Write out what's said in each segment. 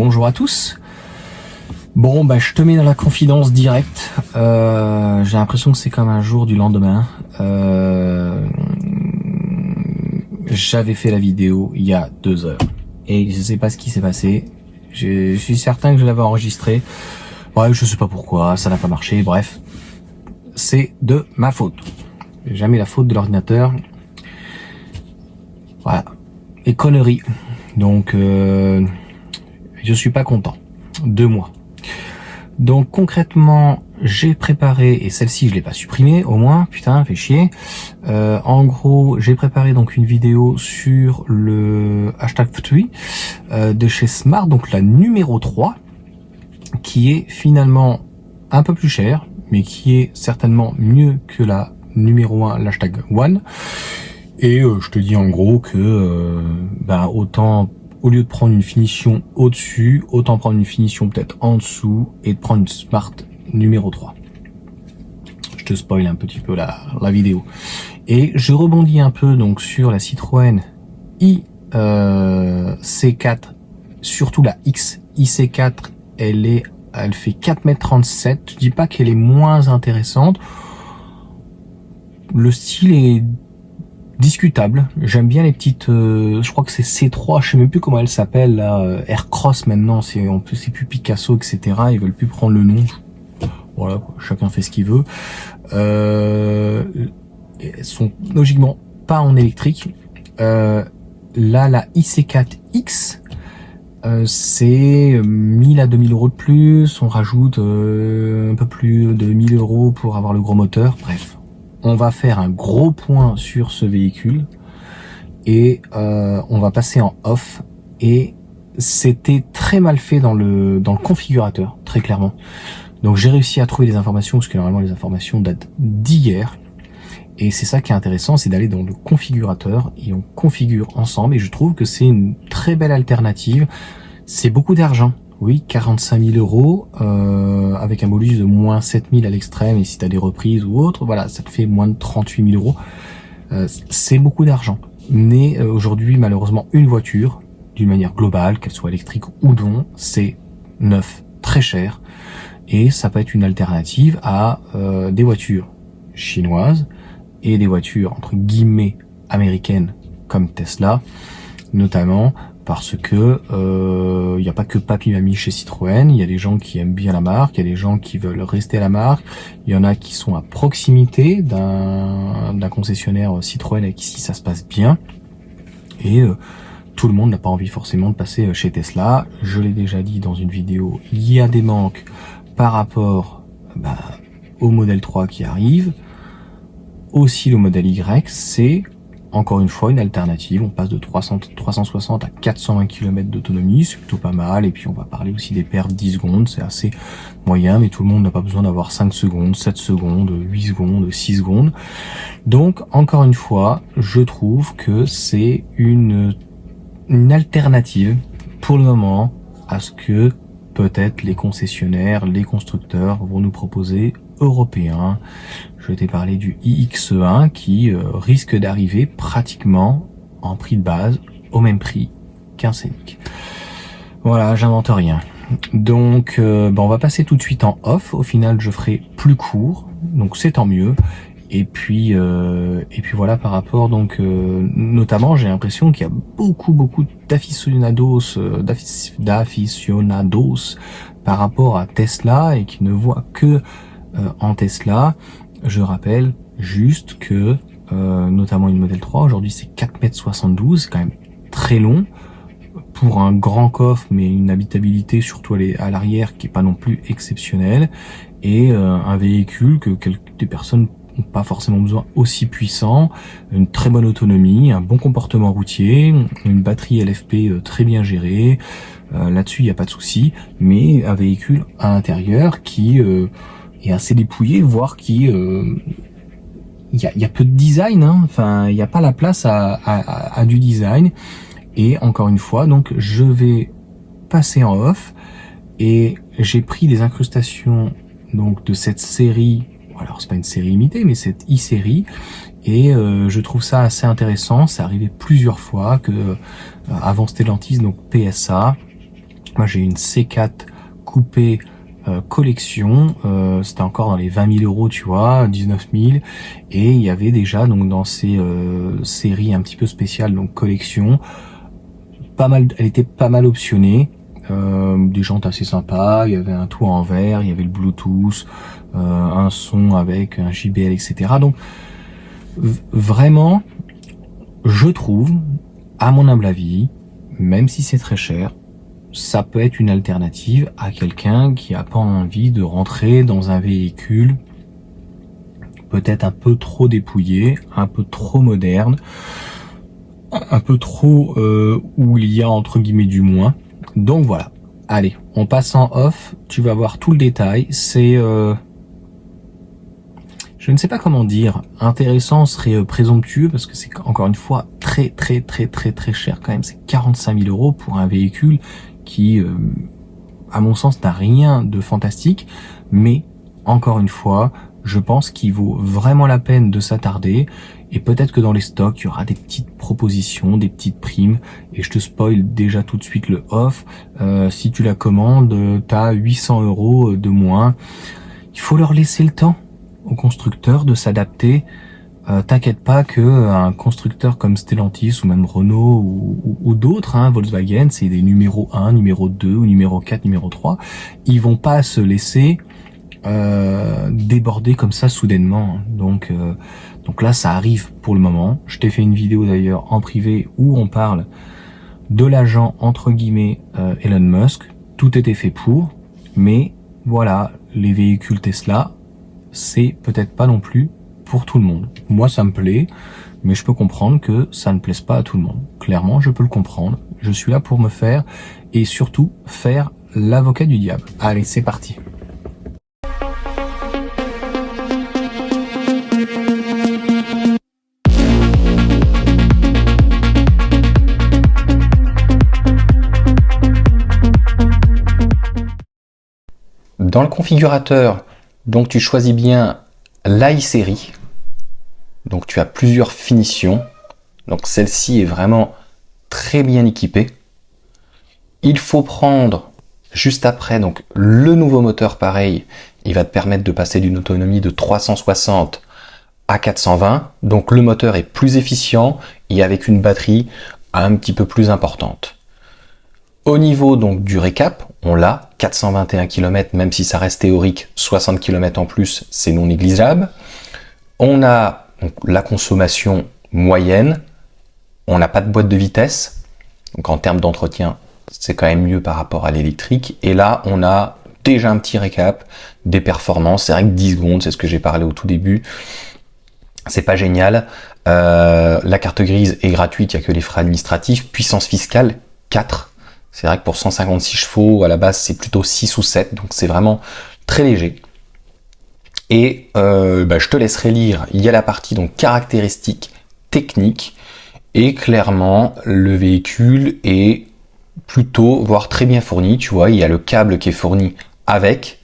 bonjour à tous. Bon, je te mets dans la confidence directe. J'ai l'impression que c'est comme un jour du lendemain. J'avais fait la vidéo il y a 2 heures et je sais pas ce qui s'est passé. Je suis certain que je l'avais enregistré. Bref, je sais pas pourquoi, ça n'a pas marché. Bref, c'est de ma faute. Jamais la faute de l'ordinateur. Voilà, et conneries. Donc, je suis pas content. 2 mois. Donc concrètement, j'ai préparé, et celle-ci je l'ai pas supprimée au moins, putain, fait chier. En gros, j'ai préparé donc une vidéo sur le hashtag #FTUI de chez Smart, donc la numéro 3, qui est finalement un peu plus chère, mais qui est certainement mieux que la numéro 1, l'hashtag One. Et je te dis en gros que autant, au lieu de prendre une finition au-dessus, autant prendre une finition peut-être en dessous et de prendre une Smart numéro 3. Je te spoil un petit peu la vidéo. Et je rebondis un peu donc sur la Citroën C4, surtout la IC4, elle fait 4,37 m. Je dis pas qu'elle est moins intéressante. Le style est discutable. J'aime bien les petites, je crois que c'est C3, je sais même plus comment elle s'appelle, là, Aircross maintenant, c'est plus Picasso, etc. Ils veulent plus prendre le nom. Voilà, chacun fait ce qu'il veut. Elles sont logiquement pas en électrique. Là, la IC4X, c'est 1000 à 2000 euros de plus. On rajoute un peu plus de 1000 euros pour avoir le gros moteur. Bref. On va faire un gros point sur ce véhicule et on va passer en off. Et c'était très mal fait dans le configurateur, très clairement. Donc j'ai réussi à trouver des informations, parce que normalement les informations datent d'hier. Et c'est ça qui est intéressant, c'est d'aller dans le configurateur et on configure ensemble. Et je trouve que c'est une très belle alternative. C'est beaucoup d'argent. Oui, 45 000 euros, avec un bonus de moins 7 000 à l'extrême, et si tu as des reprises ou autre, voilà, ça te fait moins de 38 000 euros. C'est beaucoup d'argent. Mais aujourd'hui, malheureusement, une voiture, d'une manière globale, qu'elle soit électrique ou non, c'est neuf, très cher. Et ça peut être une alternative à des voitures chinoises et des voitures, entre guillemets, américaines, comme Tesla, notamment, parce que y a pas que papy mamie chez Citroën, il y a des gens qui aiment bien la marque, il y a des gens qui veulent rester à la marque, il y en a qui sont à proximité d'un concessionnaire Citroën avec qui ça se passe bien, et tout le monde n'a pas envie forcément de passer chez Tesla. Je l'ai déjà dit dans une vidéo, il y a des manques par rapport au modèle 3 qui arrive, aussi le modèle Y, c'est encore une fois une alternative. On passe de 360 à 420 km d'autonomie, c'est plutôt pas mal. Et puis on va parler aussi des perfs 10 secondes, c'est assez moyen, mais tout le monde n'a pas besoin d'avoir 5 secondes, 7 secondes, 8 secondes, 6 secondes. Donc encore une fois, je trouve que c'est une alternative pour le moment à ce que peut-être les concessionnaires, les constructeurs vont nous proposer européens. Je t'ai parlé du iX1 qui risque d'arriver pratiquement en prix de base au même prix qu'un Scénic. Voilà, j'invente rien. Donc on va passer tout de suite en off. Au final, je ferai plus court, donc c'est tant mieux. Et puis voilà, par rapport donc notamment, j'ai l'impression qu'il y a beaucoup d'aficionados par rapport à Tesla et qui ne voient que en Tesla. Je rappelle juste que notamment une modèle 3 aujourd'hui c'est 4,72 m, c'est quand même très long pour un grand coffre, mais une habitabilité surtout à l'arrière qui est pas non plus exceptionnelle, et un véhicule que des personnes n'ont pas forcément besoin aussi puissant, une très bonne autonomie, un bon comportement routier, une batterie LFP très bien gérée, là-dessus il n'y a pas de souci, mais un véhicule à l'intérieur qui est assez dépouillé, voire qui il y a peu de design, hein. Enfin il n'y a pas la place à du design. Et encore une fois, donc je vais passer en off, et j'ai pris des incrustations donc de cette série. Alors c'est pas une série limitée, mais cette e-série, et je trouve ça assez intéressant. C'est arrivé plusieurs fois que avant Stellantis, donc PSA, Moi j'ai une C4 coupée collection, c'était encore dans les 20 000 euros, tu vois, 19 000, et il y avait déjà donc dans ces séries un petit peu spéciales, donc collection, pas mal, elle était pas mal optionnée, des jantes assez sympas, il y avait un toit en verre, il y avait le Bluetooth, un son avec un JBL, etc. Donc vraiment, je trouve, à mon humble avis, même si c'est très cher, ça peut être une alternative à quelqu'un qui a pas envie de rentrer dans un véhicule peut-être un peu trop dépouillé, un peu trop moderne, un peu trop où il y a entre guillemets du moins. Donc voilà. Allez, on passe en off. Tu vas voir tout le détail. C'est je ne sais pas comment dire. Intéressant serait présomptueux parce que c'est encore une fois très cher quand même. C'est 45 000 euros pour un véhicule qui, à mon sens, n'a rien de fantastique. Mais encore une fois, je pense qu'il vaut vraiment la peine de s'attarder. Et peut-être que dans les stocks, il y aura des petites propositions, des petites primes. Et je te spoil déjà tout de suite le off. Si tu la commandes, t'as 800 euros de moins. Il faut leur laisser le temps aux constructeurs de s'adapter. T'inquiète pas que un constructeur comme Stellantis ou même Renault ou d'autres, hein, Volkswagen, c'est des numéro 1, numéro 2 ou numéro 4, numéro 3, ils vont pas se laisser déborder comme ça soudainement. Donc là, ça arrive pour le moment. Je t'ai fait une vidéo d'ailleurs en privé où on parle de l'agent entre guillemets Elon Musk. Tout était fait pour, mais voilà, les véhicules Tesla, c'est peut-être pas non plus pour tout le monde. Moi, ça me plaît, mais je peux comprendre que ça ne plaise pas à tout le monde. Clairement, je peux le comprendre. Je suis là pour me faire, et surtout, faire l'avocat du diable. Allez, c'est parti. Dans le configurateur, donc tu choisis bien l'i-série. Donc tu as plusieurs finitions. Donc celle-ci est vraiment très bien équipée. Il faut prendre juste après donc le nouveau moteur pareil. Il va te permettre de passer d'une autonomie de 360 à 420. Donc le moteur est plus efficient et avec une batterie un petit peu plus importante. Au niveau donc du récap, on l'a, 421 km, même si ça reste théorique, 60 km en plus, c'est non négligeable. On a donc la consommation moyenne, on n'a pas de boîte de vitesse, donc en termes d'entretien, c'est quand même mieux par rapport à l'électrique. Et là, on a déjà un petit récap des performances, c'est vrai que 10 secondes, c'est ce que j'ai parlé au tout début, c'est pas génial. La carte grise est gratuite, il n'y a que les frais administratifs, puissance fiscale, 4. C'est vrai que pour 156 chevaux, à la base, c'est plutôt 6 ou 7, donc c'est vraiment très léger. Et je te laisserai lire, il y a la partie donc caractéristiques techniques, et clairement, le véhicule est plutôt, voire très bien fourni. Tu vois, il y a le câble qui est fourni avec,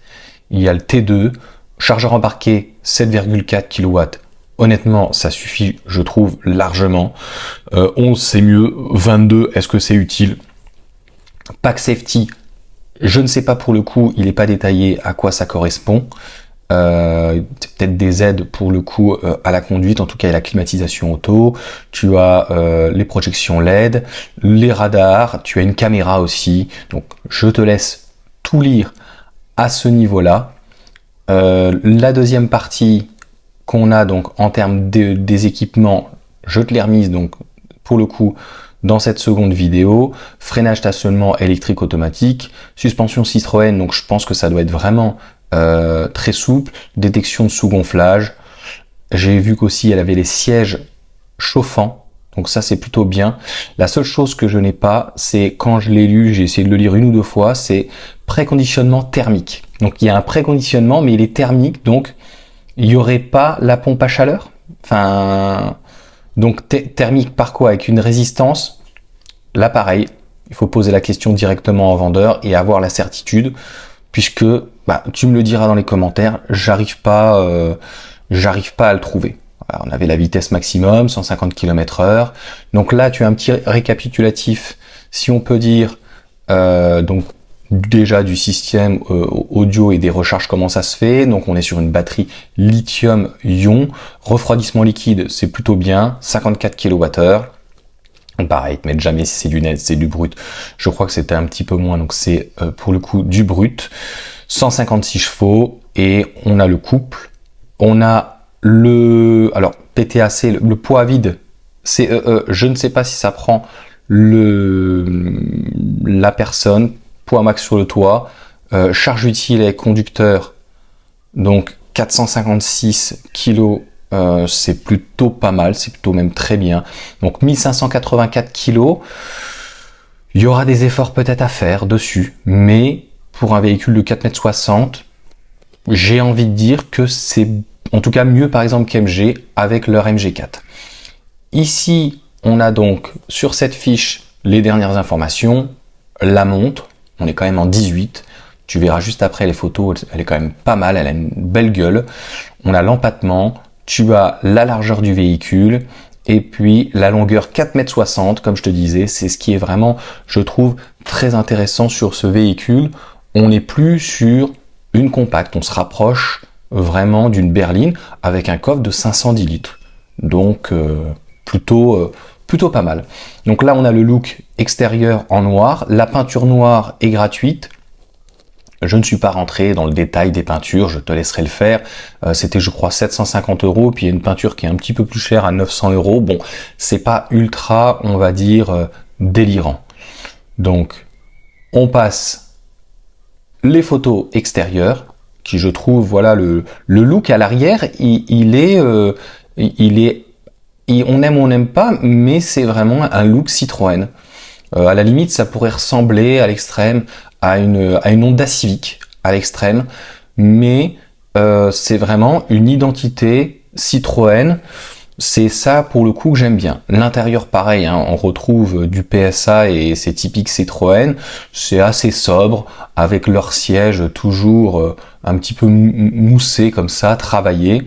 il y a le T2, chargeur embarqué 7,4 kW. Honnêtement, ça suffit, je trouve, largement. 11, c'est mieux. 22, est-ce que c'est utile ? Pack safety, je ne sais pas pour le coup, il n'est pas détaillé à quoi ça correspond. C'est peut-être des aides pour le coup à la conduite, en tout cas à la climatisation auto. Tu as les projections LED, les radars, tu as une caméra aussi. Donc je te laisse tout lire à ce niveau-là. La deuxième partie qu'on a donc en termes des équipements, je te l'ai remise donc pour le coup dans cette seconde vidéo. Freinage stationnement électrique automatique, suspension Citroën, donc je pense que ça doit être vraiment très souple, détection de sous-gonflage. J'ai vu qu'aussi elle avait les sièges chauffants, donc ça c'est plutôt bien. La seule chose que je n'ai pas, c'est quand je l'ai lu, j'ai essayé de le lire une ou deux fois, c'est préconditionnement thermique. Donc il y a un préconditionnement, mais il est thermique, donc il n'y aurait pas la pompe à chaleur. Enfin, donc thermique par quoi? Avec une résistance. Là pareil, il faut poser la question directement au vendeur et avoir la certitude, puisque tu me le diras dans les commentaires, j'arrive pas à le trouver. Voilà, on avait la vitesse maximum, 150 km/h. Donc là, tu as un petit récapitulatif, si on peut dire, donc déjà du système audio et des recharges, comment ça se fait. Donc on est sur une batterie lithium-ion, refroidissement liquide, c'est plutôt bien, 54 kWh. Pareil, mais jamais si c'est du net, c'est du brut. Je crois que c'était un petit peu moins, donc c'est pour le coup du brut. 156 chevaux et on a le couple. On a alors PTAC, le poids à vide, CEE, je ne sais pas si ça prend la personne, poids max sur le toit, charge utile et conducteur, donc 456 kg, c'est plutôt pas mal, c'est plutôt même très bien. Donc 1584 kg, il y aura des efforts peut-être à faire dessus, mais pour un véhicule de 4,60 m, j'ai envie de dire que c'est en tout cas mieux par exemple qu'MG avec leur MG4. Ici, on a donc sur cette fiche les dernières informations, la montre, on est quand même en 18, tu verras juste après les photos, elle est quand même pas mal, elle a une belle gueule. On a l'empattement, tu as la largeur du véhicule, et puis la longueur 4,60 m, comme je te disais, c'est ce qui est vraiment, je trouve, très intéressant sur ce véhicule. On n'est plus sur une compacte, on se rapproche vraiment d'une berline avec un coffre de 510 litres. Donc plutôt pas mal. Donc là on a le look extérieur en noir, la peinture noire est gratuite. Je ne suis pas rentré dans le détail des peintures, je te laisserai le faire. C'était je crois 750 €, puis il y a une peinture qui est un petit peu plus chère à 900 €. Bon, c'est pas ultra, on va dire, délirant. Donc on passe les photos extérieures, qui je trouve, voilà, le look à l'arrière, il est, on aime ou on n'aime pas, mais c'est vraiment un look Citroën. À la limite, ça pourrait ressembler à l'extrême à une Honda Civic, à l'extrême, mais c'est vraiment une identité Citroën. C'est ça pour le coup que j'aime bien. L'intérieur pareil, hein, on retrouve du PSA et c'est typique Citroën. C'est assez sobre, avec leur siège toujours un petit peu moussé comme ça, travaillé.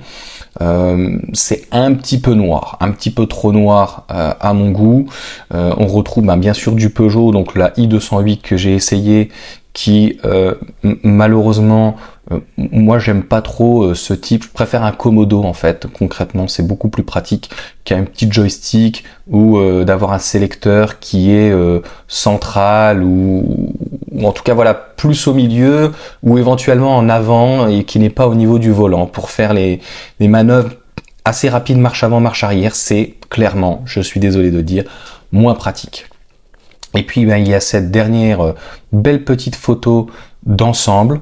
C'est un petit peu noir, un petit peu trop noir à mon goût. On retrouve bien sûr du Peugeot, donc la i208 que j'ai essayé, qui malheureusement, moi j'aime pas trop ce type. Je préfère un Komodo en fait. Concrètement, c'est beaucoup plus pratique qu'un petit joystick ou d'avoir un sélecteur qui est central ou en tout cas voilà, plus au milieu ou éventuellement en avant et qui n'est pas au niveau du volant pour faire les manœuvres assez rapides, marche avant, marche arrière. C'est clairement, je suis désolé de dire, moins pratique. Et puis il y a cette dernière belle petite photo d'ensemble.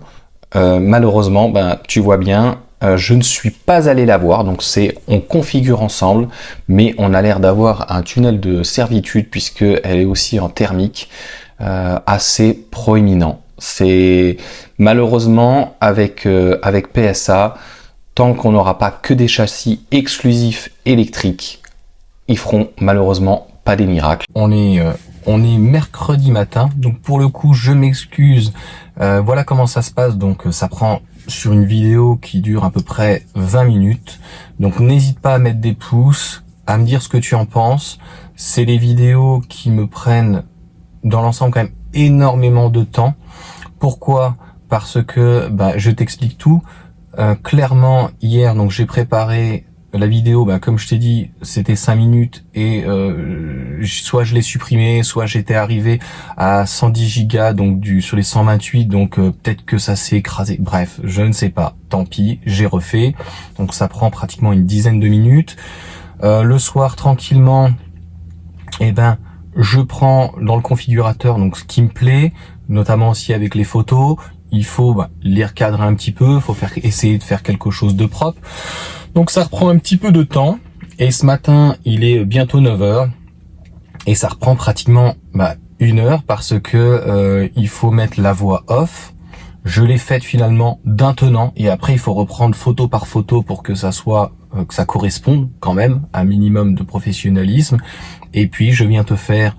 Malheureusement, tu vois bien, je ne suis pas allé la voir, donc on configure ensemble, mais on a l'air d'avoir un tunnel de servitude puisque elle est aussi en thermique, assez proéminent. C'est malheureusement avec PSA, tant qu'on n'aura pas que des châssis exclusifs électriques, ils feront malheureusement pas des miracles. On est mercredi matin, donc pour le coup je m'excuse. Voilà comment ça se passe. Donc ça prend sur une vidéo qui dure à peu près 20 minutes. Donc n'hésite pas à mettre des pouces, à me dire ce que tu en penses. C'est les vidéos qui me prennent dans l'ensemble quand même énormément de temps. Pourquoi? Parce que je t'explique tout. Clairement hier, donc j'ai préparé la vidéo, comme je t'ai dit, c'était 5 minutes et soit je l'ai supprimé, soit j'étais arrivé à 110 gigas, donc sur les 128, donc peut-être que ça s'est écrasé. Bref, je ne sais pas. Tant pis, j'ai refait. Donc ça prend pratiquement une dizaine de minutes. Le soir, tranquillement, je prends dans le configurateur donc ce qui me plaît, notamment aussi avec les photos. Il faut les recadrer un petit peu, il faut essayer de faire quelque chose de propre. Donc ça reprend un petit peu de temps. Et ce matin, il est bientôt 9 h. Et ça reprend pratiquement 1 heure parce que il faut mettre la voix off. Je l'ai faite finalement d'un tenant. Et après, il faut reprendre photo par photo pour que ça soit, que ça corresponde quand même à un minimum de professionnalisme. Et puis, je viens te faire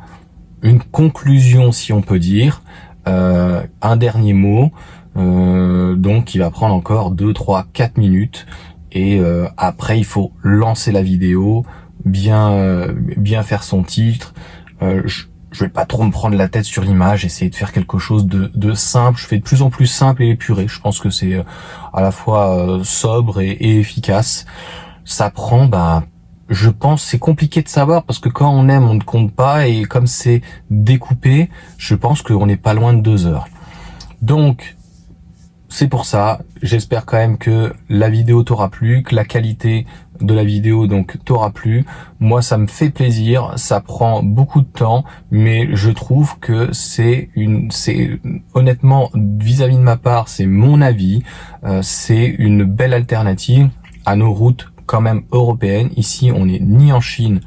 une conclusion, si on peut dire. Un dernier mot, donc qui va prendre encore 2, 3, 4 minutes et après il faut lancer la vidéo, bien faire son titre. je vais pas trop me prendre la tête sur l'image, essayer de faire quelque chose de simple. Je fais de plus en plus simple et épuré. Je pense que c'est à la fois sobre et efficace. Ça prend, je pense, c'est compliqué de savoir parce que quand on aime, on ne compte pas, et comme c'est découpé, je pense qu'on n'est pas loin de 2 heures. Donc, c'est pour ça, j'espère quand même que la vidéo t'aura plu, que la qualité de la vidéo donc t'aura plu. Moi, ça me fait plaisir, ça prend beaucoup de temps, mais je trouve que c'est honnêtement, vis-à-vis de ma part, c'est mon avis, c'est une belle alternative à nos routes quand même européennes. Ici, on n'est ni en Chine,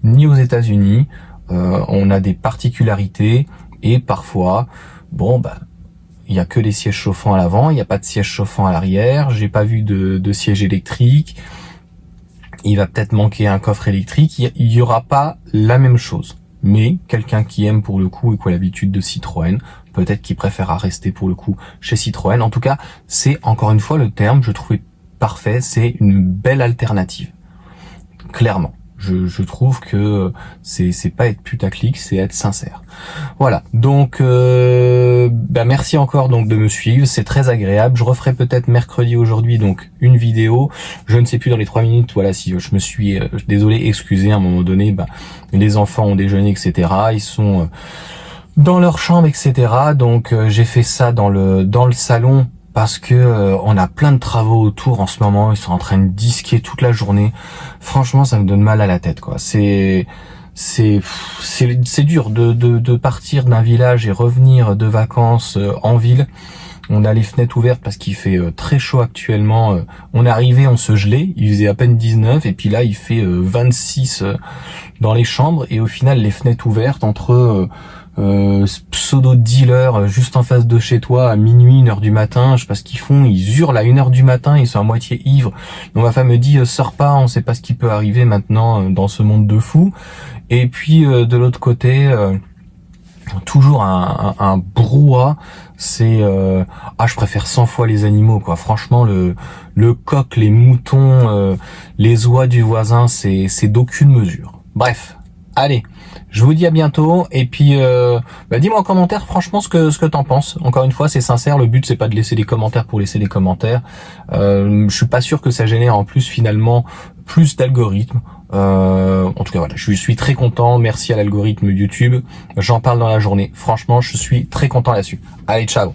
ni aux États-Unis, on a des particularités, et parfois, il y a que des sièges chauffants à l'avant, il n'y a pas de siège chauffant à l'arrière, j'ai pas vu de siège électrique, il va peut-être manquer un coffre électrique, il y aura pas la même chose. Mais quelqu'un qui aime pour le coup et qui a l'habitude de Citroën, peut-être qu'il préférera rester pour le coup chez Citroën. En tout cas, c'est encore une fois le terme, je trouvais parfait, c'est une belle alternative. Clairement. Je trouve que c'est pas être putaclic, c'est être sincère. Voilà. Donc merci encore donc de me suivre, c'est très agréable. Je referai peut-être mercredi aujourd'hui donc une vidéo. Je ne sais plus dans les 3 minutes. Voilà, si je me suis désolé, excusez, à un moment donné, les enfants ont déjeuné, etc. Ils sont dans leur chambre, etc. Donc j'ai fait ça dans le salon, parce que on a plein de travaux autour en ce moment. Ils sont en train de disquer toute la journée. Franchement, ça me donne mal à la tête, quoi. C'est dur de partir d'un village et revenir de vacances en ville. On a les fenêtres ouvertes parce qu'il fait très chaud actuellement. On est arrivé, on se gelait. Il faisait à peine 19, et puis là, il fait 26 dans les chambres. Et au final, les fenêtres ouvertes entre pseudo-dealers juste en face de chez toi à minuit, 1h du matin, je sais pas ce qu'ils font, ils hurlent à 1h du matin, ils sont à moitié ivres. Donc ma femme me dit sors pas, on sait pas ce qui peut arriver maintenant dans ce monde de fous. Et puis de l'autre côté, toujours un brouhaha. C'est je préfère 100 fois les animaux, quoi. Franchement, le coq, les moutons, les oies du voisin, c'est d'aucune mesure. Bref, allez, je vous dis à bientôt, et puis dis-moi en commentaire franchement ce que t'en penses. Encore une fois, c'est sincère, le but c'est pas de laisser des commentaires pour laisser des commentaires. Je suis pas sûr que ça génère en plus finalement plus d'algorithmes. En tout cas voilà, je suis très content, merci à l'algorithme YouTube, j'en parle dans la journée. Franchement, je suis très content là-dessus. Allez, ciao.